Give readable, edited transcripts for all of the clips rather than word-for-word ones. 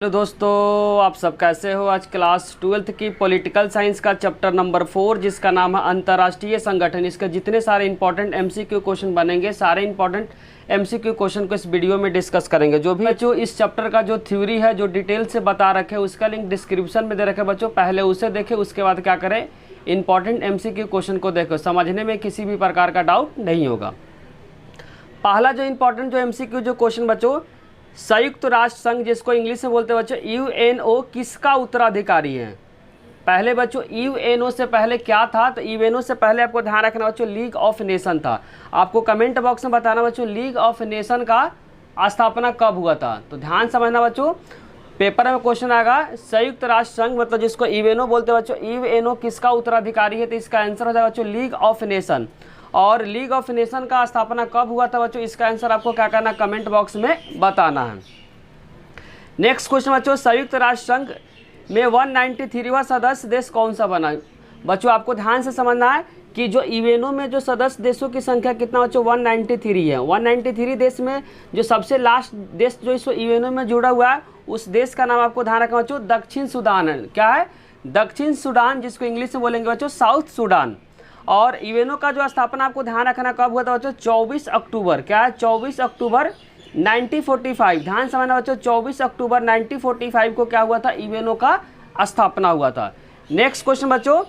Hello दोस्तों, आप सब कैसे हो। आज क्लास 12th की पॉलिटिकल साइंस का चैप्टर नंबर 4 जिसका नाम है अंतर्राष्ट्रीय संगठन, इसके जितने सारे इंपॉर्टेंट एमसीक्यू क्वेश्चन बनेंगे सारे इंपॉर्टेंट एमसीक्यू क्वेश्चन को इस वीडियो में डिस्कस करेंगे। जो भी बच्चों इस चैप्टर का जो थ्योरी है जो डिटेल से बता रखे उसका लिंक डिस्क्रिप्शन में दे रखे बच्चों, पहले उसे देखें, उसके बाद क्या करें इंपॉर्टेंट एमसीक्यू क्वेश्चन को देखो, समझने में किसी भी प्रकार का डाउट नहीं होगा। पहला जो इंपॉर्टेंट जो एमसीक्यू जो क्वेश्चन बच्चों, संयुक्त राष्ट्र संघ जिसको इंग्लिश में बोलते हैं बच्चों यूएनओ किसका उत्तराधिकारी है। पहले बच्चों यूएनओ से पहले क्या था, तो यूएनओ से पहले आपको ध्यान रखना बच्चों लीग ऑफ नेशन था। आपको कमेंट बॉक्स में बताना बच्चों लीग ऑफ नेशन का स्थापना कब हुआ था। तो ध्यान समझना बच्चों, पेपर में क्वेश्चन आएगा संयुक्त राष्ट्र संघ मतलब जिसको यूएनओ बोलते हैं बच्चों, यूएनओ किसका उत्तराधिकारी है, तो इसका आंसर हो जाएगा बच्चों लीग ऑफ नेशन। और लीग ऑफ नेशन का स्थापना कब हुआ था बच्चों, इसका आंसर आपको क्या करना कमेंट बॉक्स में बताना है। नेक्स्ट क्वेश्चन बच्चों, संयुक्त राष्ट्र संघ में 193वां सदस्य देश कौन सा बना। बच्चों आपको ध्यान से समझना है कि जो यूएनओ में जो सदस्य देशों की संख्या कितना बच्चों 193 है। 193 देश में जो सबसे लास्ट देश जो इस यूएनओ में जुड़ा हुआ है उस देश का नाम आपको ध्यान रखना बच्चों दक्षिण सूडान है। क्या है, दक्षिण सूडान, जिसको इंग्लिश में बोलेंगे बच्चों साउथ सूडान। और यूएनओ का जो स्थापना आपको ध्यान रखना कब हुआ था बच्चों 24 अक्टूबर, क्या है 24 अक्टूबर 1945। ध्यान समझना बच्चों 24 अक्टूबर 1945 को क्या हुआ था यूएनओ का स्थापना हुआ था। नेक्स्ट क्वेश्चन बच्चों,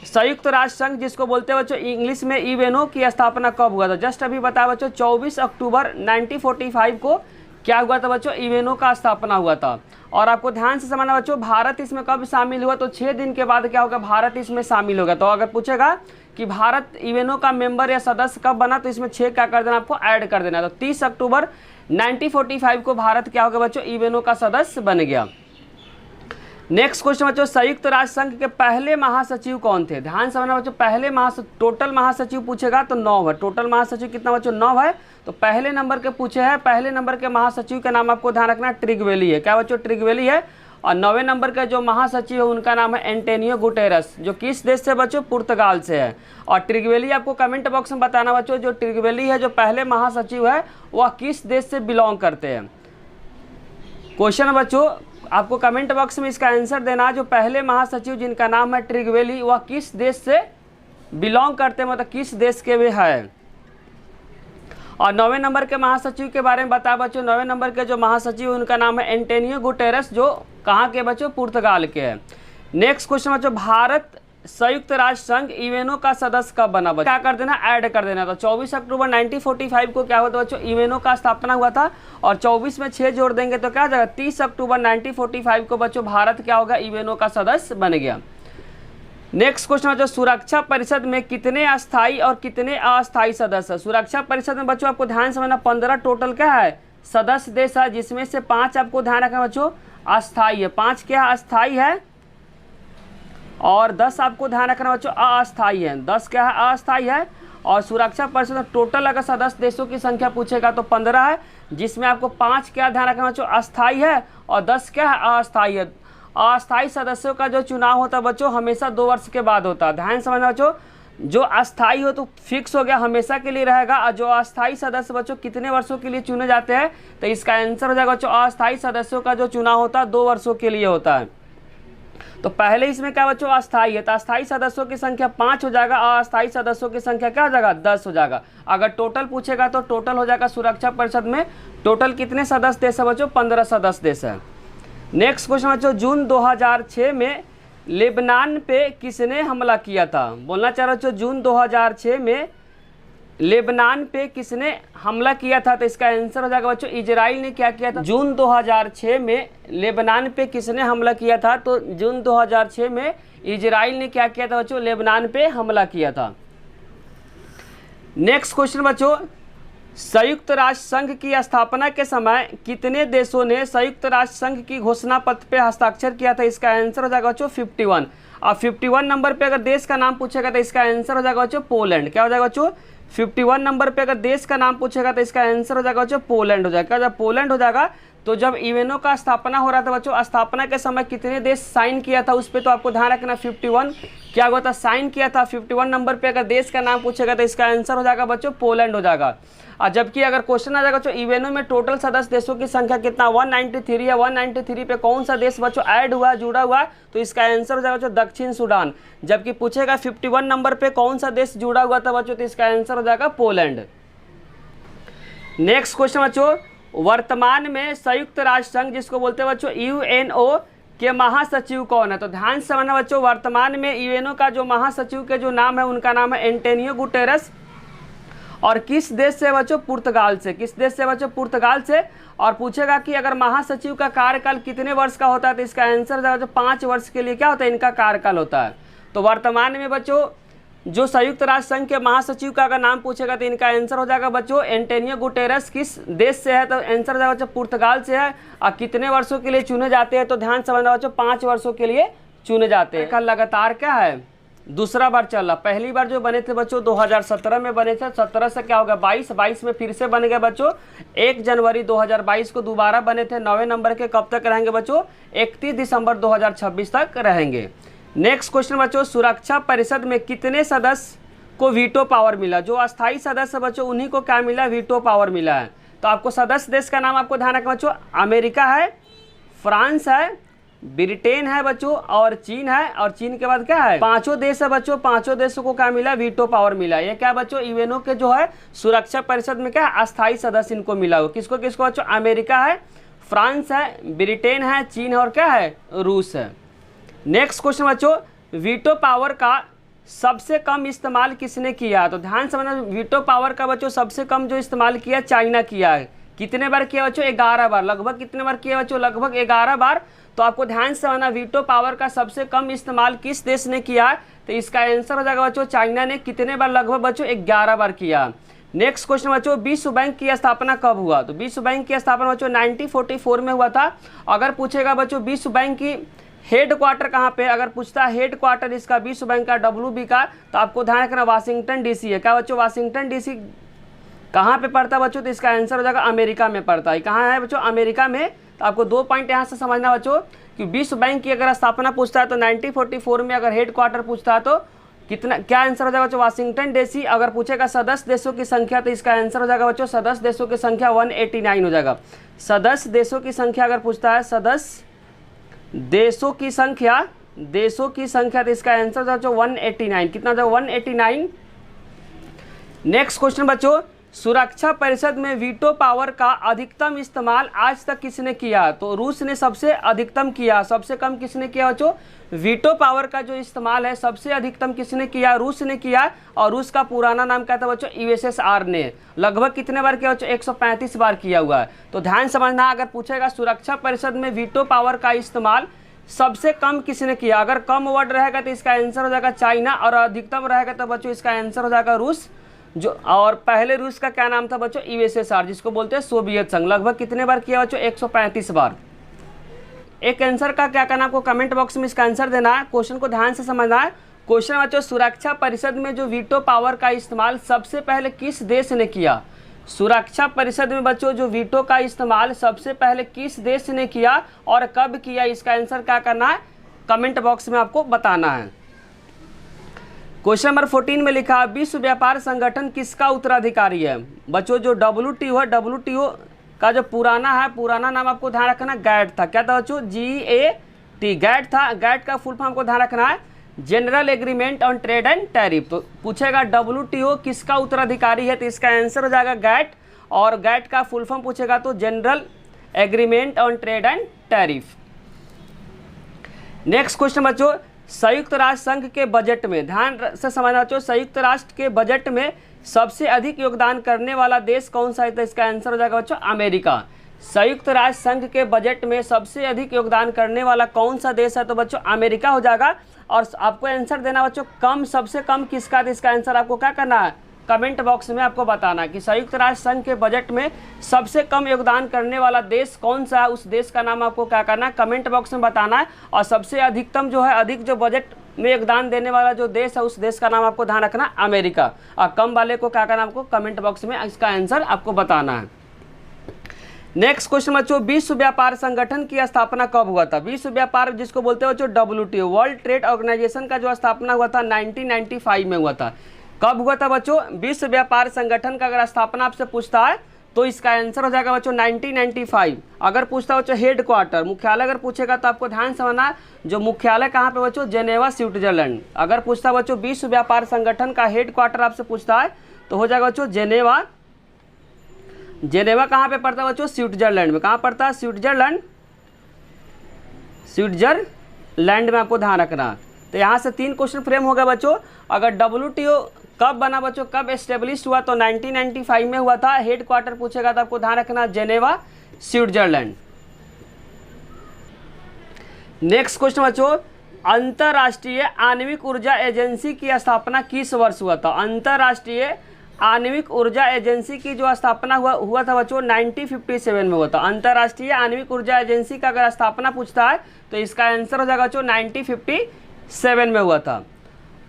संयुक्त राष्ट्र संघ जिसको बोलते हैं बच्चों इंग्लिश में यूएनओ की स्थापना कब हुआ था। जस्ट अभी बताया बच्चों 24 अक्टूबर 1945 को क्या हुआ था बच्चों यूएनओ का स्थापना हुआ था। और आपको ध्यान से समझना बच्चों भारत इसमें कब शामिल हुआ, तो 6 दिन के बाद क्या होगा भारत इसमें शामिल होगा। तो अगर पूछेगा कि भारत यूएनओ का मेंबर या सदस्य कब बना, तो इसमें 6 क्या कर देना आपको ऐड कर देना। तो 30 अक्टूबर 1945 को भारत क्या होगा बच्चों यूएनओ का सदस्य बन गया। नेक्स्ट क्वेश्चन बच्चों, संयुक्त राष्ट्र संघ के पहले महासचिव कौन थे। ध्यान समझना बच्चों, पहले टोटल महासचिव पूछेगा तो 9 है। टोटल महासचिव कितना बच्चों 9 है। तो पहले नंबर के पूछे हैं, पहले नंबर के महासचिव का नाम आपको ध्यान रखना ट्रिगवेली है। क्या बच्चों ट्रिगवेली है। और 9वें नंबर का जो महासचिव है उनका नाम है एंटोनियो गुटेरस, जो किस देश से बच्चों पुर्तगाल से है। और ट्रिगवेली आपको कमेंट बॉक्स में बताना बच्चों जो ट्रिगवेली है जो पहले महासचिव है वह किस देश से बिलोंग करते हैं। क्वेश्चन बच्चों आपको कमेंट बॉक्स में इसका आंसर देना, जो पहले महासचिव जिनका नाम है ट्रिगवेली वह किस देश से बिलोंग करते हैं, मतलब किस देश के वे है। और 9वें नंबर के महासचिव के बारे में बताया बच्चों, 9वें नंबर के जो महासचिव उनका नाम है एंटोनियो गुटेरस, जो कहाँ के बच्चों पुर्तगाल के हैं। नेक्स्ट क्वेश्चन बच्चों, भारत संयुक्त राष्ट्र संघ यूएनओ का सदस्य कब बना बच्चों, क्या कर देना ऐड कर देना। तो 24 अक्टूबर 1945 को क्या हुआ था बच्चों यूएनओ का स्थापना हुआ था। और 24 में 6 जोड़ देंगे तो क्या हो जाएगा 30 अक्टूबर 1945 को बच्चों भारत क्या होगा यूएनओ का सदस्य बन गया। नेक्स्ट क्वेश्चन बच्चों, सुरक्षा परिषद में कितने अस्थायी और कितने अस्थायी सदस्य। सुरक्षा परिषद में बच्चों आपको ध्यान समझना 15 टोटल क्या है सदस्य देश है, जिसमें से 5 आपको ध्यान रखना बच्चों अस्थायी है। 5 क्या अस्थायी है और 10 आपको ध्यान रखना बच्चों अस्थायी है। 10 क्या है अस्थायी है। और सुरक्षा परिषद में टोटल अगर सदस्य देशों की संख्या पूछेगा तो 15 है, जिसमें आपको 5 क्या ध्यान रखना बच्चों अस्थायी है और 10 क्या है अस्थायी है। अस्थायी सदस्यों का जो चुनाव होता है बच्चों हमेशा 2 वर्ष के बाद होता है। ध्यान समझना बच्चों, जो अस्थायी हो तो फिक्स हो गया हमेशा के लिए रहेगा, और जो अस्थायी सदस्य बच्चों कितने वर्षों के लिए चुने जाते हैं, तो इसका आंसर हो जाएगा बच्चों अस्थायी सदस्यों का जो चुनाव होता है 2 वर्षों के लिए होता है। तो पहले इसमें क्या बच्चों अस्थायी है, तो अस्थायी सदस्यों की संख्या 5 हो जाएगा, अस्थायी सदस्यों की संख्या क्या हो जाएगा 10 हो जाएगा। अगर टोटल पूछेगा तो टोटल हो जाएगा सुरक्षा परिषद में टोटल कितने सदस्य देश है बच्चों 15 सदस्य देश है। नेक्स्ट क्वेश्चन बच्चों, जून 2006 में लेबनान पे किसने हमला किया था। बोलना चाह रहे बच्चों जून 2006 में लेबनान पे किसने हमला किया था, तो इसका आंसर हो जाएगा बच्चों इजराइल ने क्या किया था। जून 2006 में लेबनान पे किसने हमला किया था, तो जून 2006 में इजराइल ने क्या किया था बच्चों लेबनान पे हमला किया था। नेक्स्ट क्वेश्चन बच्चों, संयुक्त राष्ट्र संघ की स्थापना के समय कितने देशों ने संयुक्त राष्ट्र संघ की घोषणा पत्र पे हस्ताक्षर किया था, इसका आंसर हो जाएगा बच्चों 51। और 51 नंबर पे अगर देश का नाम पूछेगा तो इसका आंसर हो जाएगा बच्चों पोलैंड। क्या हो जाएगा बच्चों 51 नंबर पे अगर देश का नाम पूछेगा तो इसका आंसर हो जाएगा बच्चों पोलैंड हो जाएगा। जब पोलैंड हो जाएगा तो जब यूएनओ का स्थापना हो रहा था बच्चों, स्थापना के समय कितने देश साइन किया था उस पर, तो आपको ध्यान रखना 51 क्या हुआ था, साइन किया था। 51 नंबर पे अगर देश का नाम पूछेगा तो इसका आंसर हो जाएगा बच्चों पोलैंड हो जाएगा। और जबकि अगर क्वेश्चन आ जाएगा बच्चों यूएनओ में टोटल सदस्य देशों की संख्या कितना 193 है, 193 पे कौन सा देश बच्चों ऐड हुआ जुड़ा हुआ, तो इसका आंसर हो जाएगा बच्चों दक्षिण सूडान। जबकि पूछेगा 51 नंबर पे कौन सा देश जुड़ा हुआ था बच्चों, तो इसका आंसर हो जाएगा पोलैंड। नेक्स्ट क्वेश्चन बच्चों, वर्तमान में संयुक्त राष्ट्र संघ जिसको बोलते हैं बच्चों यूएनओ के महासचिव कौन है, तो ध्यान से समझना बच्चों, वर्तमान में यूएनओ का जो महासचिव के जो नाम है उनका नाम है एंटोनियो गुटेरस। और किस देश से बच्चों, पुर्तगाल से। किस देश से बच्चों, पुर्तगाल से। और पूछेगा कि अगर महासचिव का कार्यकाल कितने वर्ष का होता है, तो इसका आंसर बच्चों 5 वर्ष के लिए क्या होता है, इनका कार्यकाल होता है। तो वर्तमान में बच्चों जो संयुक्त राष्ट्र संघ के महासचिव का अगर नाम पूछेगा तो इनका आंसर हो जाएगा बच्चों एंटोनियो गुटेरस। किस देश से है, तो आंसर हो जाएगा बच्चों पुर्तगाल से है। और कितने वर्षों के लिए चुने जाते हैं, तो ध्यान समझना बच्चों 5 वर्षों के लिए चुने जाते हैं। लगातार क्या है, दूसरा बार चल रहा। पहली बार जो बने थे बच्चों 2017 में बने थे, 17 से क्या होगा 22 में फिर से बन गए बच्चों 1 जनवरी 2022 को दोबारा बने थे 9वें नंबर के। कब तक रहेंगे बच्चों, 31 दिसंबर 2026 तक रहेंगे। नेक्स्ट क्वेश्चन बच्चों, सुरक्षा परिषद में कितने सदस्य को वीटो पावर मिला। जो अस्थायी सदस्य बच्चों उन्हीं को क्या मिला, वीटो पावर मिला है। तो आपको सदस्य देश का नाम आपको ध्यान रखना बच्चों, अमेरिका है, फ्रांस है, ब्रिटेन है बच्चों और चीन है। और चीन के बाद क्या है, 5 देश है बच्चों। 5 देशों को क्या मिला, वीटो पावर मिला। ये क्या बच्चों, यूएनओ के जो है सुरक्षा परिषद में क्या अस्थायी सदस्य इनको मिला हो। किसको किसको बच्चों, अमेरिका है, फ्रांस है, ब्रिटेन है, चीन है और क्या है, रूस है। नेक्स्ट क्वेश्चन बच्चों, वीटो पावर का सबसे कम इस्तेमाल किसने किया। तो ध्यान समझना, वीटो पावर का बच्चों सबसे कम जो इस्तेमाल किया चाइना किया है। कितने बार किया बच्चों, 11 बार। लगभग कितने बार किया बच्चों, लगभग 11 बार। तो आपको ध्यान से समझना, वीटो पावर का सबसे कम इस्तेमाल किस देश ने किया, तो इसका आंसर हो जाएगा बच्चों चाइना ने। कितने बार, लगभग बच्चों 11 बार किया। नेक्स्ट क्वेश्चन बच्चों, विश्व बैंक की स्थापना कब हुआ। तो विश्व बैंक की स्थापना बच्चों 1944 में हुआ था। अगर पूछेगा बच्चों विश्व बैंक की हेड क्वार्टर कहाँ पे, अगर पूछता है हेड क्वार्टर इसका विश्व बैंक का WB का, तो आपको ध्यान रखना वाशिंगटन DC है। क्या बच्चों, वाशिंगटन DC कहाँ पे पड़ता है बच्चों, तो इसका आंसर हो जाएगा अमेरिका में पड़ता है। कहाँ है बच्चों, अमेरिका में। तो आपको 2 पॉइंट यहाँ से समझना बच्चों कि विश्व बैंक की अगर स्थापना पूछता है तो 1944 में, अगर हेड क्वार्टर पूछता है तो कितना, क्या आंसर हो जाएगा बच्चों, वाशिंगटन DC। अगर पूछेगा सदस्य देशों की संख्या, तो इसका आंसर हो जाएगा बच्चों सदस्य देशों की संख्या 189 हो जाएगा। सदस्य देशों की संख्या अगर पूछता है, सदस्य देशों की संख्या तो इसका आंसर हो जाएगा 189। कितना हो जाएगा, 189। नेक्स्ट क्वेश्चन बच्चों, सुरक्षा परिषद में वीटो पावर का अधिकतम इस्तेमाल आज तक किसने किया। तो रूस ने सबसे अधिकतम किया। सबसे कम किसने किया बच्चों, वीटो पावर का जो इस्तेमाल है सबसे अधिकतम किसने किया, रूस ने किया। और रूस का पुराना नाम क्या था बच्चों, USSR ने। लगभग कितने बार किया बच्चों, 135 बार किया हुआ है। तो ध्यान समझना, अगर पूछेगा सुरक्षा परिषद में वीटो पावर का इस्तेमाल सबसे कम किसने किया, अगर कम वर्ड रहेगा तो इसका आंसर हो जाएगा चाइना, और अधिकतम रहेगा तो बच्चों इसका आंसर हो जाएगा रूस। जो और पहले रूस का क्या नाम था बच्चों, USSR, जिसको बोलते हैं सोवियत संघ। लगभग कितने बार किया बच्चों, 135 बार। एक आंसर का क्या करना, आपको कमेंट बॉक्स में इसका आंसर देना है। क्वेश्चन को ध्यान से समझना है। क्वेश्चन बच्चों, सुरक्षा परिषद में जो वीटो पावर का इस्तेमाल सबसे पहले किस देश ने किया। सुरक्षा परिषद में बच्चों जो वीटो का इस्तेमाल सबसे पहले किस देश ने किया और कब किया, इसका आंसर क्या करना है, कमेंट बॉक्स में आपको बताना है। क्वेश्चन नंबर 14 में लिखा, विश्व व्यापार संगठन किसका उत्तराधिकारी है। बच्चों जो WTO है, WTO का जो पुराना नाम आपको ध्यान रखना, गैट था। क्या था बच्चों, GATT, गैट था। गैट का फुल फॉर्म आपको ध्यान रखना है, general agreement on trade and tariff. तो पूछेगा WTO किसका उत्तराधिकारी है, तो इसका आंसर हो जाएगा गैट। और गैट का फुल फॉर्म पूछेगा तो general agreement on trade and tariff. Next question बच्चों, संयुक्त राष्ट्र संघ के बजट में, ध्यान से समझना बच्चों, संयुक्त राष्ट्र के बजट में सबसे अधिक योगदान करने वाला देश कौन सा है, तो इसका आंसर हो जाएगा बच्चों अमेरिका। संयुक्त राष्ट्र संघ के बजट में सबसे अधिक योगदान करने वाला कौन सा देश है, तो बच्चों अमेरिका हो जाएगा। और आपको आंसर देना बच्चों कम, सबसे कम किसका, तो इसका आंसर आपको क्या करना है, कमेंट बॉक्स में आपको बताना कि संयुक्त राष्ट्र संघ के बजट में सबसे कम योगदान करने वाला देश कौन सा है। उस देश का नाम आपको क्या करना है, कमेंट बॉक्स में बताना है। और सबसे अधिकतम जो है, अधिक जो बजट में योगदान देने वाला जो देश है, उस देश का नाम आपको ध्यान रखना अमेरिका। और कम वाले को क्या करना, आपको कमेंट बॉक्स में इसका आंसर आपको बताना है। नेक्स्ट क्वेश्चन बच्चों, विश्व व्यापार संगठन की स्थापना कब हुआ था? विश्व व्यापार जिसको बोलते हैं बच्चों WTO, वर्ल्ड ट्रेड ऑर्गेनाइजेशन का जो स्थापना हुआ था 1995 में हुआ था। कब हुआ था बच्चों? विश्व व्यापार संगठन का अगर स्थापना आपसे पूछता है तो इसका आंसर हो जाएगा बच्चों 1995। अगर पूछता है बच्चों हेड क्वार्टर, मुख्यालय अगर पूछेगा तो आपको ध्यान समझना जो मुख्यालय कहाँ पे बच्चों, जेनेवा स्विट्जरलैंड। अगर पूछता है बच्चों विश्व व्यापार संगठन का हेड क्वार्टर आपसे पूछता है तो हो जाएगा बच्चों जेनेवा। जेनेवा कहाँ पे पड़ता है बच्चों? स्विट्जरलैंड में। कहाँ पड़ता है? स्विट्जरलैंड में आपको ध्यान रखना। तो यहाँ से 3 क्वेश्चन फ्रेम हो गया बच्चों। अगर WTO कब बना बच्चों, कब एस्टेब्लिश हुआ, तो 1995 में हुआ था। हेड क्वार्टर पूछेगा तो आपको ध्यान रखना जेनेवा स्विट्जरलैंड। नेक्स्ट क्वेश्चन बच्चों, अंतरराष्ट्रीय आणविक ऊर्जा एजेंसी की स्थापना किस वर्ष हुआ था? अंतरराष्ट्रीय आणविक ऊर्जा एजेंसी की जो स्थापना हुआ था बच्चों 1957 में हुआ था। अंतरराष्ट्रीय आणविक ऊर्जा एजेंसी का अगर स्थापना पूछता है तो इसका आंसर हो जाएगा बच्चों 1957 में हुआ था।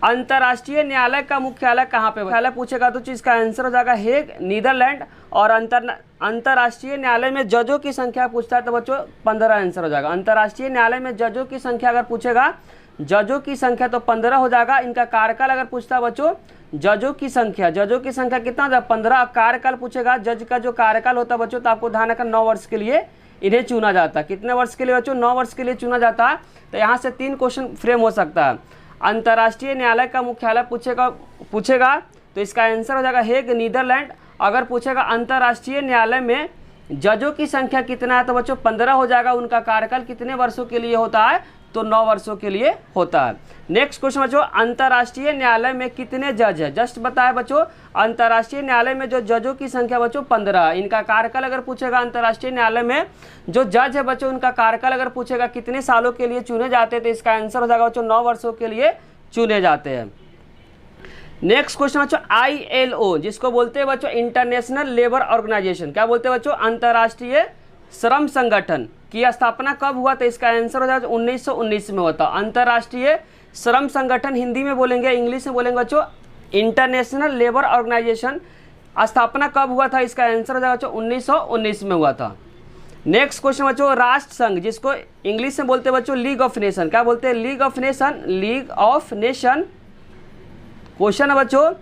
अंतर्राष्ट्रीय न्यायालय का मुख्यालय कहाँ पे मुख्यालय पूछेगा तो इसका आंसर हो जाएगा हेग, नीदरलैंड। और अंतर्राष्ट्रीय न्यायालय में जजों की संख्या पूछता है तो बच्चों 15 आंसर हो जाएगा। अंतर्राष्ट्रीय न्यायालय में जजों की संख्या अगर पूछेगा, जजों की संख्या तो 15 हो जाएगा। इनका कार्यकाल अगर पूछता है बच्चों, जजों की संख्या कितना हो जाएगा? 15। कार्यकाल पूछेगा, जज का जो कार्यकाल होता है बच्चों तो आपको ध्यान रखना 9 वर्ष के लिए इन्हें चुना जाता है। कितने वर्ष के लिए बच्चों? 9 वर्ष के लिए चुना जाता है। तो यहाँ से 3 क्वेश्चन फ्रेम हो सकता है। अंतर्राष्ट्रीय न्यायालय का मुख्यालय पूछेगा तो इसका आंसर हो जाएगा हेग, नीदरलैंड। अगर पूछेगा अंतर्राष्ट्रीय न्यायालय में जजों की संख्या कितना है तो बच्चों 15 हो जाएगा। उनका कार्यकाल कितने वर्षों के लिए होता है? तो 9 वर्षों के लिए होता है। नेक्स्ट क्वेश्चन बच्चों, अंतर्राष्ट्रीय न्यायालय में कितने जज है? जस्ट बताया बच्चों, अंतर्राष्ट्रीय न्यायालय में जो जजों की संख्या बच्चों 15। इनका कार्यकाल अगर पूछेगा, अंतर्राष्ट्रीय न्यायालय में जो जज है बच्चों उनका कार्यकाल अगर पूछेगा कितने सालों के लिए चुने जाते हैं तो इसका आंसर हो जाएगा बच्चों 9 वर्षों के लिए चुने जाते हैं। नेक्स्ट क्वेश्चन बच्चों, ILO जिसको बोलते हैं बच्चों इंटरनेशनल लेबर ऑर्गेनाइजेशन, क्या बोलते हैं बच्चों? अंतर्राष्ट्रीय श्रम संगठन की स्थापना कब हुआ? तो इसका आंसर हो जाएगा 1919 में हुआ था। अंतर्राष्ट्रीय श्रम संगठन हिंदी में बोलेंगे, इंग्लिश में बोलेंगे बच्चों इंटरनेशनल लेबर ऑर्गेनाइजेशन। स्थापना कब हुआ था? इसका आंसर हो जाएगा बच्चों 1919 में हुआ था। नेक्स्ट क्वेश्चन बच्चों, राष्ट्र संघ जिसको इंग्लिश में बोलते हैं बच्चों लीग ऑफ नेशन, क्या बोलते हैं? League of nation. क्वेश्चन है बच्चों,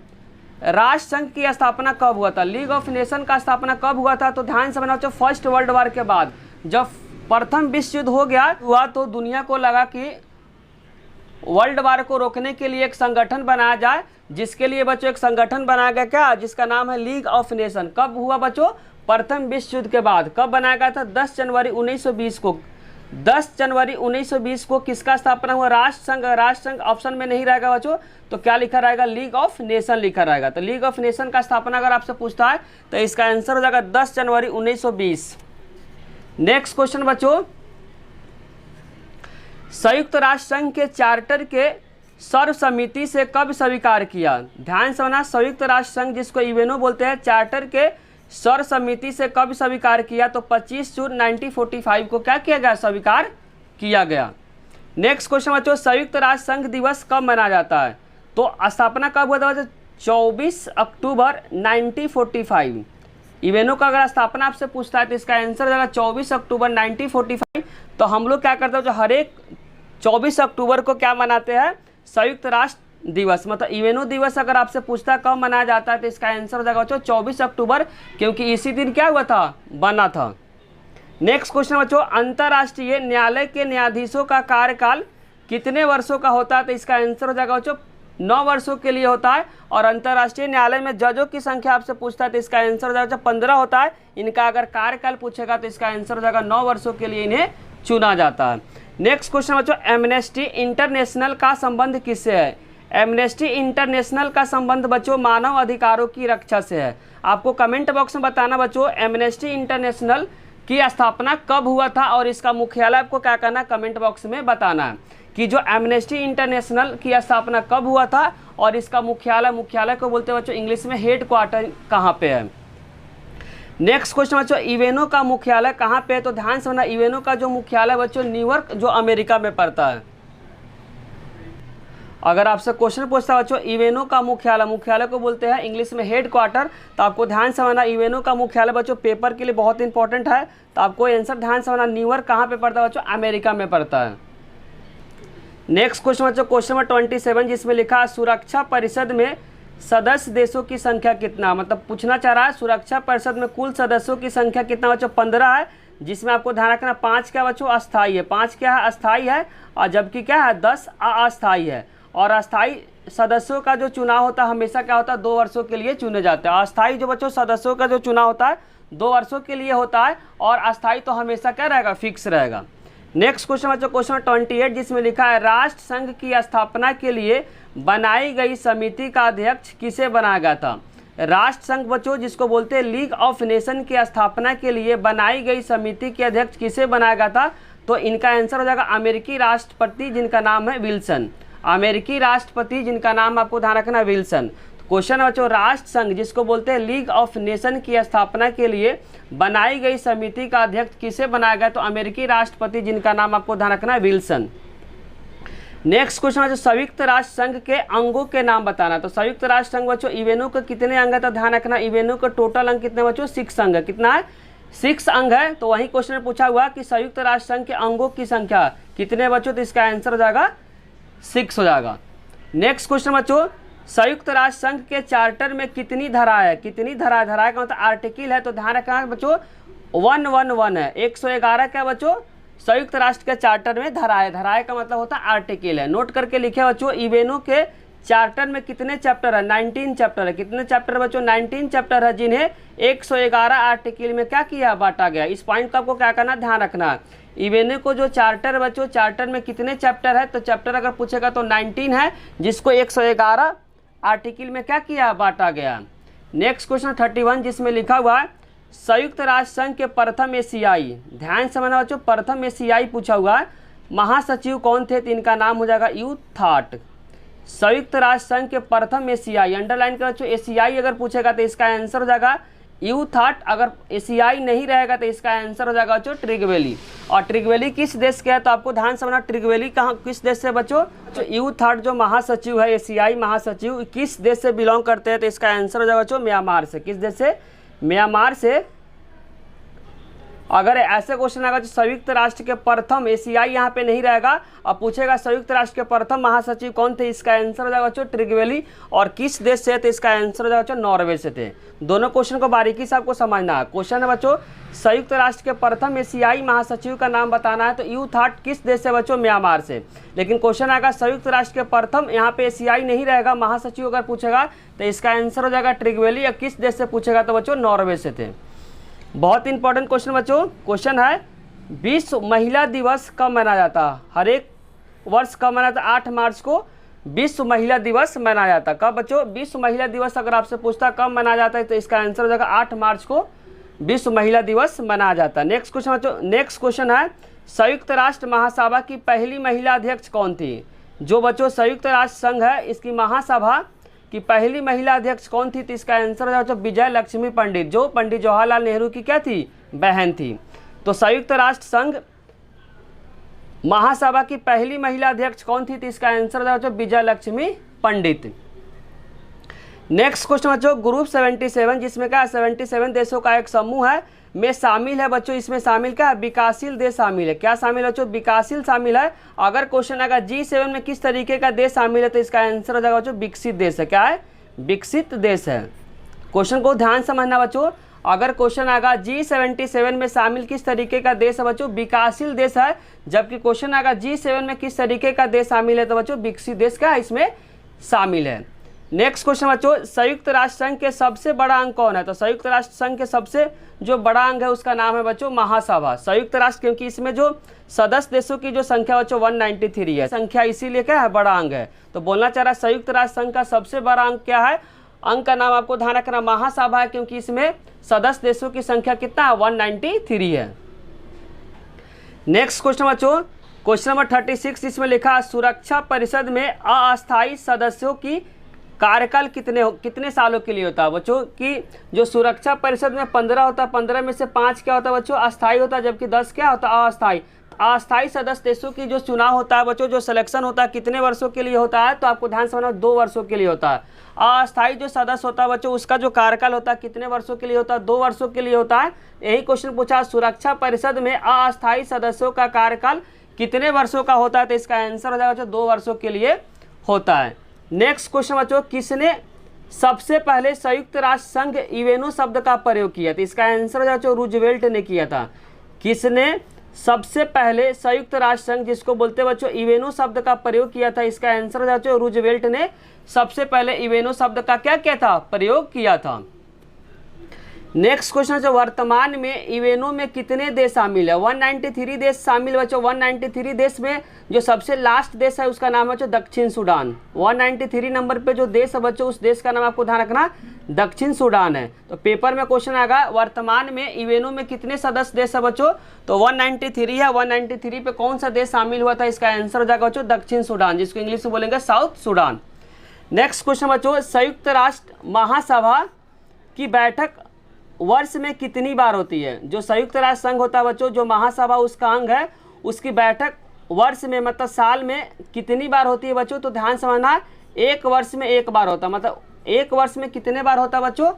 राष्ट्र संघ की स्थापना कब हुआ था? लीग ऑफ नेशन का स्थापना कब हुआ था? तो ध्यान से बच्चों फर्स्ट वर्ल्ड वॉर के बाद जब प्रथम विश्व युद्ध हो गया हुआ तो दुनिया को लगा कि वर्ल्ड वॉर को रोकने के लिए एक संगठन बनाया जाए, जिसके लिए बच्चों एक संगठन बनाया गया क्या, जिसका नाम है लीग ऑफ नेशन। कब हुआ बच्चों? प्रथम विश्व युद्ध के बाद। कब बनाया गया था? 10 जनवरी 1920 को। 10 जनवरी 1920 को किसका स्थापना हुआ? राष्ट्र संघ। राष्ट्र संघ ऑप्शन में नहीं रहेगा बच्चों तो क्या लिखा रहेगा? लीग ऑफ नेशन लिखा रहेगा। तो लीग ऑफ नेशन का स्थापना अगर आपसे पूछता है तो इसका आंसर हो जाएगा 10 जनवरी 1920। नेक्स्ट क्वेश्चन बच्चों, संयुक्त राष्ट्र संघ के चार्टर के सर्वसम्मति से कब स्वीकार किया? ध्यान से सुनना, संयुक्त राष्ट्र संघ जिसको यूएनओ बोलते हैं, चार्टर के सर्वसम्मति से कब स्वीकार किया? तो 25 जून 1945 को क्या किया गया? स्वीकार किया गया। नेक्स्ट क्वेश्चन बच्चों, संयुक्त राष्ट्र संघ दिवस कब मनाया जाता है? तो स्थापना कब हुआ था बच्चों? 24 अक्टूबर 1945। यूएनओ का अगर स्थापना आपसे पूछता है तो इसका आंसर हो जाएगा 24 अक्टूबर 1945। तो हम लोग क्या करते हैं जो हर एक 24 अक्टूबर को क्या मनाते हैं? संयुक्त राष्ट्र दिवस। मतलब यूएनओ दिवस अगर आपसे पूछता है कब मनाया जाता है तो इसका आंसर हो जाएगा बच्चों 24 अक्टूबर, क्योंकि इसी दिन क्या हुआ था? बना था। नेक्स्ट क्वेश्चन बच्चों, अंतर्राष्ट्रीय न्यायालय के न्यायाधीशों का कार्यकाल कितने वर्षों का होता है? तो इसका आंसर हो जाएगा बच्चों 9 वर्षों के लिए होता है। और अंतर्राष्ट्रीय न्यायालय में जजों की संख्या आपसे पूछता है तो इसका आंसर हो जाएगा 15 होता है। इनका अगर कार्यकाल पूछेगा तो इसका आंसर हो जाएगा 9 वर्षों के लिए इन्हें चुना जाता है। नेक्स्ट क्वेश्चन बच्चों, एमनेस्टी इंटरनेशनल का संबंध किससे है? एमनेस्टी इंटरनेशनल का संबंध बच्चों मानव अधिकारों की रक्षा से है। आपको कमेंट बॉक्स में बताना बच्चों एमनेस्टी इंटरनेशनल की स्थापना कब हुआ था और इसका मुख्यालय आपको क्या करना है? कमेंट बॉक्स में बताना है कि जो एमनेस्टी इंटरनेशनल की स्थापना कब हुआ था और इसका मुख्यालय को बोलते हैं बच्चों इंग्लिश में हेड क्वार्टर कहाँ पे है। नेक्स्ट क्वेश्चन बच्चों, यूएनओ का मुख्यालय कहाँ पे है? तो ध्यान से सुनना, यूएनओ का जो मुख्यालय बच्चों न्यूयॉर्क जो अमेरिका में पड़ता है। अगर आपसे क्वेश्चन पूछता है बच्चों यूएनओ का मुख्यालय, मुख्यालय को बोलते हैं इंग्लिश में हेड क्वार्टर, तो आपको ध्यान से समझना यूएनओ का मुख्यालय बच्चों पेपर के लिए बहुत इंपॉर्टेंट है, तो आपको आंसर ध्यान से समझना न्यूयॉर्क कहाँ पे पड़ता है बच्चों, अमेरिका में पड़ता है। नेक्स्ट क्वेश्चन बच्चों क्वेश्चन नंबर 27 जिसमें लिखा है सुरक्षा परिषद में सदस्य देशों की संख्या कितना, मतलब पूछना चाह रहा है सुरक्षा परिषद में कुल सदस्यों की संख्या कितना बच्चों 15 है, जिसमें आपको ध्यान रखना 5 क्या बच्चों अस्थाई है, 5 क्या है अस्थाई है, और जबकि क्या है 10 अस्थाई है। और अस्थाई सदस्यों का जो चुनाव होता है हमेशा क्या होता है 2 वर्षों के लिए चुने जाते हैं। अस्थाई जो बच्चों सदस्यों का जो चुनाव होता है 2 वर्षों के लिए होता है, और अस्थाई तो हमेशा क्या रहेगा फिक्स रहेगा। नेक्स्ट क्वेश्चन बच्चों क्वेश्चन 28 जिसमें लिखा है राष्ट्र संघ की स्थापना के लिए बनाई गई समिति का अध्यक्ष किसे बनाया गया था। राष्ट्र संघ बच्चों जिसको बोलते हैं लीग ऑफ नेशन की स्थापना के लिए बनाई गई समिति के अध्यक्ष किसे बनाया गया था, तो इनका आंसर हो जाएगा अमेरिकी राष्ट्रपति जिनका नाम है विल्सन, अमेरिकी राष्ट्रपति जिनका नाम आपको ध्यान रखना विल्सन। क्वेश्चन है बच्चों राष्ट्र संघ जिसको बोलते हैं लीग ऑफ नेशन की स्थापना के लिए बनाई गई समिति का अध्यक्ष किसे बनाया गया, तो अमेरिकी राष्ट्रपति जिनका नाम आपको ध्यान रखना है विल्सन। नेक्स्ट क्वेश्चन है जो संयुक्त राष्ट्र संघ के अंगों के नाम बताना, तो संयुक्त राष्ट्र संघ बच्चों यूएनओ के कितने अंग है, तो ध्यान रखना यूएनओ का टोटल अंग कितने बच्चों 6 अंग है, कितना है 6 अंग है। तो वही क्वेश्चन में पूछा हुआ कि संयुक्त राष्ट्र संघ के अंगों की संख्या कितने बच्चों, तो इसका आंसर हो जाएगा 6 हो जाएगा। नेक्स्ट क्वेश्चन बच्चों संयुक्त राष्ट्र संघ के चार्टर में कितनी धारा है, कितनी धारा है, धारा का मतलब आर्टिकल है, तो ध्यान रखना बच्चों 111 है, 111 क्या बच्चों संयुक्त राष्ट्र के चार्टर में धारा है, धारा का मतलब होता है आर्टिकल है। नोट करके लिखे बच्चों यूएनओ के चार्टर में कितने चैप्टर है, 19 चैप्टर है, कितने चैप्टर बच्चों 19 चैप्टर है, जिन्हें 111 आर्टिकल में क्या किया बांटा गया। इस पॉइंट को आपको क्या करना ध्यान रखना, यूएनओ को जो चार्टर बच्चों चार्टर में कितने चैप्टर है, तो चैप्टर अगर पूछेगा तो 19 है, जिसको 111 आर्टिकल में क्या किया बांटा गया। नेक्स्ट क्वेश्चन 31 जिसमें लिखा हुआ है संयुक्त राष्ट्र संघ के प्रथम एशियाई, ध्यान समझना बच्चों प्रथम एशियाई पूछा हुआ है महासचिव कौन थे, तो इनका नाम हो जाएगा यू थाट। संयुक्त राष्ट्र संघ के प्रथम एशियाई अंडरलाइन कर बच्चों एशियाई अगर पूछेगा तो इसका आंसर हो जाएगा यू थाट, अगर एशियाई नहीं रहेगा तो इसका आंसर हो जाएगा बच्चों ट्रिगवेली। और ट्रिगवेली किस देश के है, तो आपको ध्यान समझना ट्रिगवेली कहाँ किस देश से बच्चों, तो यू थाट जो महासचिव है एशियाई महासचिव किस देश से बिलोंग करते हैं, तो इसका आंसर हो जाएगा बच्चों म्यांमार से। किस देश से, म्यांमार से। अगर ऐसे क्वेश्चन आएगा तो संयुक्त राष्ट्र के प्रथम एशियाई यहाँ पे नहीं रहेगा, अब पूछेगा संयुक्त राष्ट्र के प्रथम महासचिव कौन थे, इसका आंसर हो जाएगा बच्चों ट्रिगवेली। और किस देश से, तो इसका आंसर हो जाएगा बच्चों नॉर्वे से थे। दोनों क्वेश्चन को बारीकी से आपको समझना है। क्वेश्चन है बच्चों संयुक्त राष्ट्र के प्रथम एशियाई महासचिव का नाम बताना है, तो यू थाट किस देश से बच्चों, म्यांमार से। लेकिन क्वेश्चन आएगा संयुक्त राष्ट्र के प्रथम, यहाँ पे एशियाई नहीं रहेगा, महासचिव अगर पूछेगा तो इसका आंसर हो जाएगा ट्रिगवेली। या किस देश से पूछेगा तो बच्चों नॉर्वे से थे। बहुत इंपॉर्टेंट क्वेश्चन बच्चों, क्वेश्चन है विश्व महिला दिवस कब मनाया जाता है, हर एक वर्ष कब मनाया जाता है, 8 मार्च को विश्व महिला दिवस मनाया जाता है। कब बच्चों, विश्व महिला दिवस अगर आपसे पूछता कब मनाया जाता है, तो इसका आंसर हो जाएगा 8 मार्च को विश्व महिला दिवस मनाया जाता है। नेक्स्ट क्वेश्चन बच्चों, नेक्स्ट क्वेश्चन है संयुक्त राष्ट्र महासभा की पहली महिला अध्यक्ष कौन थी। जो बच्चों संयुक्त राष्ट्र संघ है इसकी महासभा कि पहली महिला अध्यक्ष कौन थी, तो इसका आंसर है विजय लक्ष्मी पंडित, जो पंडित जवाहरलाल नेहरू की क्या थी, बहन थी। तो संयुक्त राष्ट्र संघ महासभा की पहली महिला अध्यक्ष कौन थी, तो इसका आंसर है विजय लक्ष्मी पंडित। नेक्स्ट क्वेश्चन बच्चों ग्रुप 77 जिसमें क्या 77 देशों का एक समूह है में शामिल है बच्चों, इसमें शामिल क्या है, विकासशील देश शामिल है। क्या शामिल है बच्चों, विकासशील शामिल है। अगर क्वेश्चन आएगा G7 में किस तरीके का देश शामिल है, तो इसका आंसर हो जाएगा बच्चों विकसित देश है। क्या है, विकसित देश है। क्वेश्चन को ध्यान समझना बच्चों, अगर क्वेश्चन आएगा G77 में शामिल किस तरीके का देश है बच्चों, विकासशील देश है। जबकि क्वेश्चन आएगा G7 में किस तरीके का देश शामिल है, तो बच्चों विकसित देश का इसमें शामिल है। नेक्स्ट क्वेश्चन बच्चों संयुक्त राष्ट्र संघ के सबसे बड़ा अंग कौन है, तो संयुक्त राष्ट्र संघ के सबसे जो बड़ा अंग है उसका नाम है बच्चों महासभा। संयुक्त राष्ट्र क्योंकि इसमें जो सदस्य देशों की जो संख्या बच्चों 193 है, संख्या इसीलिए क्या है, बड़ा अंग है। तो बोलना चाह रहा है संयुक्त राष्ट्र संघ का सबसे बड़ा अंग क्या है, अंग का नाम आपको ध्यान रखना महासभा है, क्योंकि इसमें सदस्य देशों की संख्या कितना है, 193 है। नेक्स्ट क्वेश्चन बच्चों क्वेश्चन नंबर 36 इसमें लिखा सुरक्षा परिषद में अस्थायी सदस्यों की कार्यकाल कितने सालों के लिए होता है बच्चों, कि जो सुरक्षा परिषद में 15 होता है, 15 में से 5 क्या होता है बच्चों अस्थायी होता है, जबकि 10 क्या होता है अस्थायी। अस्थायी सदस्य देशों की जो चुनाव होता है बच्चों, जो सिलेक्शन होता है कितने वर्षों के लिए होता है, तो आपको ध्यान से समझना 2 वर्षों के लिए होता है। अस्थायी जो सदस्य होता है बच्चों, उसका जो कार्यकाल होता है कितने वर्षों के लिए होता है, 2 वर्षों के लिए होता है। यही क्वेश्चन पूछा, सुरक्षा परिषद में अस्थायी सदस्यों का कार्यकाल कितने वर्षों का होता है, तो इसका आंसर हो जाएगा बच्चों 2 वर्षों के लिए होता है। नेक्स्ट क्वेश्चन बच्चों, किसने सबसे पहले संयुक्त राष्ट्र संघ यूएनओ शब्द का प्रयोग किया, तो इसका आंसर हो जाएगा बच्चों रूजवेल्ट ने किया था। किसने सबसे पहले संयुक्त राष्ट्र संघ, जिसको बोलते हैं बच्चों यूएनओ शब्द का प्रयोग किया था, इसका आंसर हो जाएगा रूजवेल्ट ने सबसे पहले यूएनओ शब्द का क्या किया था, प्रयोग किया था। नेक्स्ट क्वेश्चन जो वर्तमान में यूएनओ में कितने देश शामिल है, 193 देश शामिल बच्चों। 193 देश में जो सबसे लास्ट देश है उसका नाम है बच्चों दक्षिण सूडान। 193 नंबर पे जो देश है बच्चों, उस देश का नाम आपको ध्यान रखना दक्षिण सूडान है। तो पेपर में क्वेश्चन आएगा वर्तमान में यूएनओ में कितने सदस्य देश है बच्चों, तो 193 है। 193 पे कौन सा देश शामिल हुआ था, इसका आंसर हो जाएगा बच्चों दक्षिण सूडान, जिसको इंग्लिश में बोलेंगे साउथ सूडान। नेक्स्ट क्वेश्चन बच्चों, संयुक्त राष्ट्र महासभा की बैठक वर्ष में कितनी बार होती है। जो संयुक्त राष्ट्र संघ होता है बच्चों, जो महासभा उसका अंग है, उसकी बैठक वर्ष में मतलब साल में कितनी बार होती है बच्चों, तो ध्यान समझना 1 वर्ष में 1 बार होता है। मतलब 1 वर्ष में कितने बार होता है बच्चों,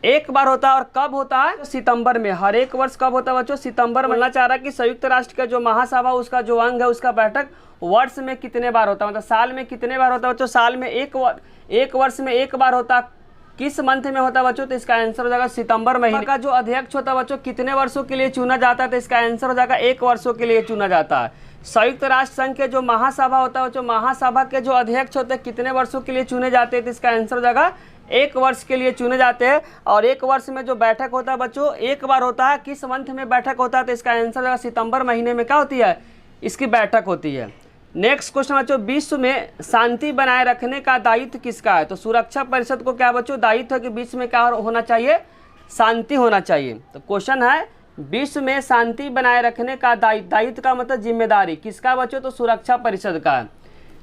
1 बार होता है। और कब होता है, सितंबर में। हर 1 वर्ष कब होता है बच्चों, सितंबर में। बोलना चाह रहा है कि संयुक्त राष्ट्र का जो महासभा उसका जो अंग है, उसका बैठक वर्ष में कितने बार होता है, मतलब साल में कितने बार होता है बच्चों, साल में 1 वर्ष में 1 बार होता है। किस मंथ में होता है बच्चों, तो इसका आंसर हो जाएगा सितंबर महीने का। जो अध्यक्ष होता है बच्चों कितने वर्षों के लिए चुना जाता है, तो इसका आंसर हो जाएगा 1 वर्षों के लिए चुना जाता है। संयुक्त राष्ट्र संघ के जो महासभा होता है बच्चों, महासभा के जो अध्यक्ष होते हैं कितने वर्षों के लिए चुने जाते हैं, तो इसका आंसर हो जाएगा 1 वर्ष के लिए चुने जाते हैं। और 1 वर्ष में जो बैठक होता है बच्चों 1 बार होता है। किस मंथ में बैठक होता है, तो इसका आंसर हो जाएगा सितंबर महीने में क्या होती है, इसकी बैठक होती है। नेक्स्ट क्वेश्चन बच्चों, विश्व में शांति बनाए रखने का दायित्व किसका है, तो सुरक्षा परिषद को क्या बच्चों दायित्व है कि विश्व में क्या होना चाहिए, शांति होना चाहिए। तो क्वेश्चन है विश्व में शांति बनाए रखने का दायित्व का मतलब जिम्मेदारी किसका बच्चों, तो सुरक्षा परिषद का है।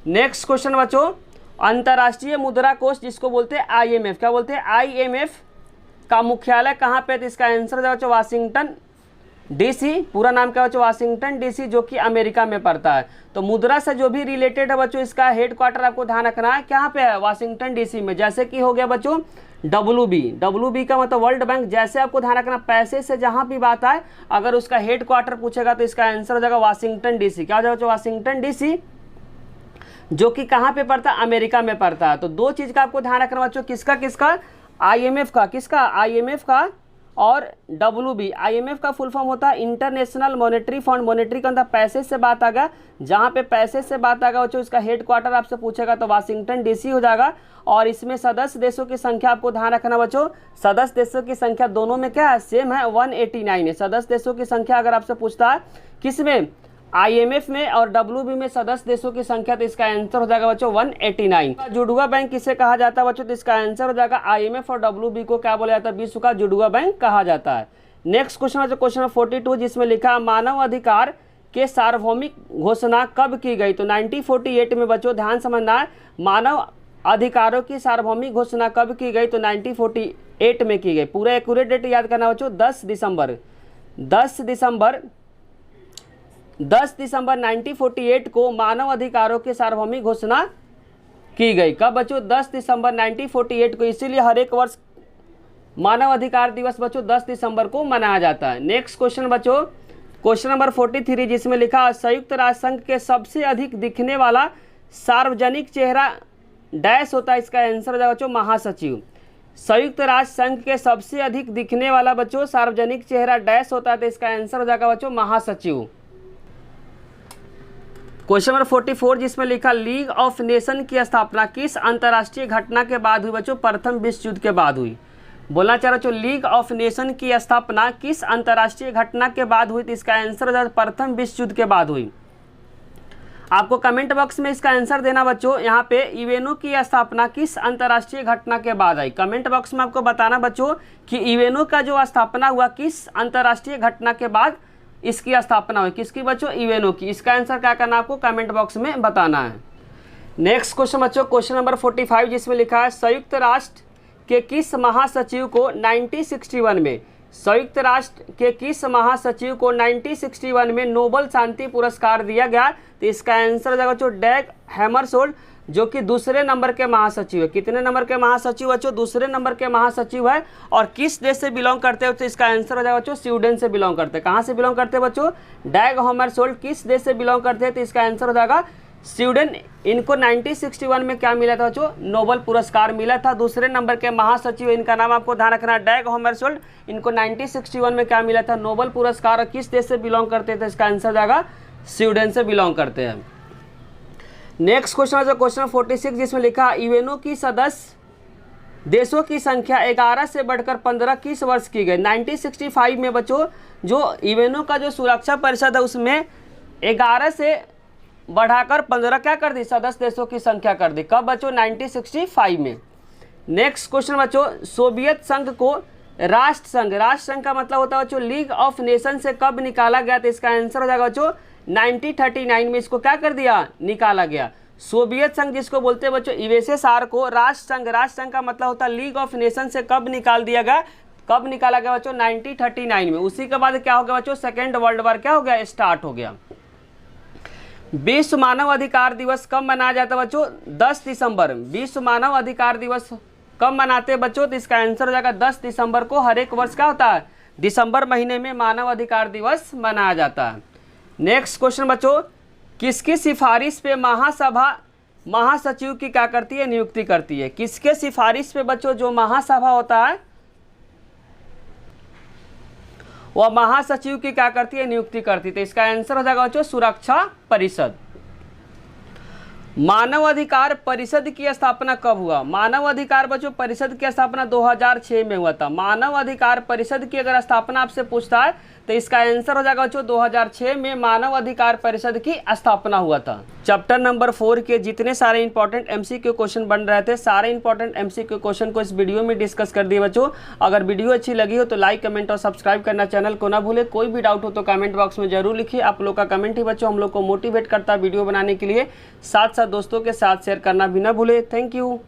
नेक्स्ट क्वेश्चन बच्चों, अंतर्राष्ट्रीय मुद्रा कोष जिसको बोलते हैं IMF, क्या बोलते हैं IMF का मुख्यालय कहाँ पे, तो इसका आंसर है बच्चों वाशिंगटन DC। पूरा नाम क्या बच्चों, वाशिंगटन DC, जो कि अमेरिका में पड़ता है। तो मुद्रा से जो भी रिलेटेड है बच्चों, इसका हेडक्वार्टर आपको ध्यान रखना है कहाँ पे है, वाशिंगटन DC में। जैसे कि हो गया बच्चों WB का मतलब वर्ल्ड बैंक। जैसे आपको ध्यान रखना पैसे से जहाँ भी बात आए अगर उसका हेडक्वार्टर पूछेगा तो इसका आंसर हो जाएगा वाशिंगटन DC। क्या हो जाएगा वाशिंगटन DC, जो कि कहाँ पे पड़ता है, अमेरिका में पड़ता है। तो 2 चीज़ का आपको ध्यान रखना बच्चों, किसका IMF का, किसका IMF का और WB। IMF का फुल फॉर्म होता है इंटरनेशनल मॉनेटरी फंड। मॉनेटरी का मतलब पैसे से बात आ गया, जहाँ पे पैसे से बात आ गया बच्चों उसका हेडक्वार्टर आपसे पूछेगा तो वाशिंगटन DC हो जाएगा। और इसमें सदस्य देशों की संख्या आपको ध्यान रखना बच्चों, सदस्य देशों की संख्या दोनों में क्या है, सेम है, 189 है। सदस्य देशों की संख्या अगर आपसे पूछता है किसमें, IMF में और WB में सदस्य देशों की संख्या, तो इसका आंसर हो जाएगा बच्चों 189। जुड़वा बैंक किसे कहा जाता है बच्चों, तो इसका आंसर हो जाएगा IMF और WB को क्या बोला जाता है, विश्व का जुड़वा बैंक कहा जाता है। नेक्स्ट क्वेश्चन है क्वेश्चन 42, जिसमें लिखा मानव अधिकार के सार्वभौमिक घोषणा कब की गई, तो 1948 में बच्चों ध्यान समझना है। मानव अधिकारों की सार्वभौमिक घोषणा कब की गई, तो 1948 में की गई। पूरा एक्यूरेट डेट याद करना बच्चों, 10 दिसंबर 1948 को मानव अधिकारों की सार्वभौमिक घोषणा की गई। कब बच्चों, 10 दिसंबर 1948 को। इसीलिए हर 1 वर्ष मानव अधिकार दिवस बच्चों 10 दिसंबर को मनाया जाता है। नेक्स्ट क्वेश्चन बच्चों, क्वेश्चन नंबर 43, जिसमें लिखा संयुक्त राष्ट्र संघ के सबसे अधिक दिखने वाला सार्वजनिक चेहरा डैश होता है, इसका आंसर हो जाएगा बच्चों महासचिव। संयुक्त राष्ट्र संघ के सबसे अधिक दिखने वाला बच्चों सार्वजनिक चेहरा डैश होता है, तो इसका आंसर हो जाएगा बच्चों महासचिव। क्वेश्चन नंबर 44, जिसमें लिखा लीग ऑफ नेशन की स्थापना किस अंतर्राष्ट्रीय घटना के बाद हुई बच्चों, प्रथम विश्व युद्ध के बाद हुई। बोलना चाह रहा बच्चों लीग ऑफ नेशन की स्थापना किस अंतर्राष्ट्रीय घटना के बाद हुई, तो इसका आंसर हो जाएगा प्रथम विश्व युद्ध के बाद हुई। आपको कमेंट बॉक्स में इसका आंसर देना बच्चों, यहाँ पे यूएनओ की स्थापना किस अंतर्राष्ट्रीय घटना के बाद आई। कमेंट बॉक्स में आपको बताना बच्चों कि यूएनओ का जो स्थापना हुआ किस अंतर्राष्ट्रीय घटना के बाद इसकी स्थापना हुई, किसकी बच्चों, यूएनओ की। इसका आंसर क्या करना आपको कमेंट बॉक्स में बताना है। नेक्स्ट क्वेश्चन बच्चों, क्वेश्चन नंबर 45, जिसमें लिखा है संयुक्त राष्ट्र के किस महासचिव को 1961 में संयुक्त राष्ट्र के किस महासचिव को 1961 में नोबेल शांति पुरस्कार दिया गया? तो इसका आंसर हो जाएगा बच्चों डैग हैमरशोल्ड, जो कि दूसरे नंबर के महासचिव है। कितने नंबर के महासचिव बच्चों? दूसरे नंबर के महासचिव है। और किस देश से बिलोंग करते हो? तो इसका आंसर हो जाएगा बच्चों स्वीडन से बिलोंग करते हैं। कहाँ से बिलोंग करते हैं बच्चों? डैग हैमरशोल्ड किस देश से बिलोंग करते हैं? तो इसका आंसर हो जाएगा स्वीडन। इनको 1961 में क्या मिला था बच्चों? नोबेल पुरस्कार मिला था। दूसरे नंबर के महासचिव, इनका नाम आपको ध्यान रखना, डैग हैमरशोल्ड। इनको 1961 में क्या मिला था? नोबेल पुरस्कार। किस देश से बिलोंग करते थे? इसका आंसर हो जाएगा स्वीडन से बिलोंग करते हैं। नेक्स्ट क्वेश्चन है क्वेश्चन 46, जिसमें लिखा यूएनओ की सदस्य देशों की संख्या 11 से बढ़कर 15 किस वर्ष की गई? 1965 में बच्चों जो यूएनओ का जो सुरक्षा परिषद है उसमें 11 से बढ़ाकर 15 क्या कर दी? सदस्य देशों की संख्या कर दी। कब बच्चों? 1965 में। नेक्स्ट क्वेश्चन बच्चों, सोवियत संघ को राष्ट्र संघ का मतलब होता है बच्चों लीग ऑफ नेशन से कब निकाला गया? तो इसका आंसर हो जाएगा बच्चों 1939 में इसको क्या कर दिया? निकाला गया। सोवियत संघ जिसको बोलते हैं बच्चों यूएसएसआर को राष्ट्र संघ का मतलब होता है लीग ऑफ नेशन से कब निकाल दिया गया? कब निकाला गया बच्चों? 1939 में। उसी के बाद क्या हो गया बच्चों? सेकेंड वर्ल्ड वॉर क्या हो गया? स्टार्ट हो गया। विश्व मानव अधिकार दिवस कब मनाया जाता है बच्चों? 10 दिसंबर। विश्व मानव अधिकार दिवस कब मनाते हैं बच्चों? तो इसका आंसर हो जाएगा 10 दिसंबर को। हर एक वर्ष क्या होता है? दिसंबर महीने में मानव अधिकार दिवस मनाया जाता है। नेक्स्ट क्वेश्चन बच्चों, किसकी सिफारिश पे महासभा महासचिव की क्या करती है? नियुक्ति करती है। किसके सिफारिश पे बच्चों जो महासभा होता है वह महासचिव की क्या करती है? नियुक्ति करती है। तो इसका आंसर हो जाएगा बच्चों सुरक्षा परिषद। मानव अधिकार परिषद की स्थापना कब हुआ? मानव अधिकार बच्चों परिषद की स्थापना 2006 में हुआ था। मानव अधिकार परिषद की अगर स्थापना आपसे पूछता है तो इसका आंसर हो जाएगा बच्चों 2006 में मानव अधिकार परिषद की स्थापना हुआ था। चैप्टर नंबर 4 के जितने सारे इंपॉर्टेंट एमसीक्यू क्वेश्चन बन रहे थे, सारे इंपॉर्टेंट एमसीक्यू क्वेश्चन को इस वीडियो में डिस्कस कर दिए बच्चों। अगर वीडियो अच्छी लगी हो तो लाइक, कमेंट और सब्सक्राइब करना चैनल को ना भूले। कोई भी डाउट हो तो कमेंट बॉक्स में जरूर लिखिए। आप लोग का कमेंट ही बच्चों हम लोग को मोटिवेट करता है वीडियो बनाने के लिए। साथ साथ दोस्तों के साथ शेयर करना भी ना भूले। Thank you.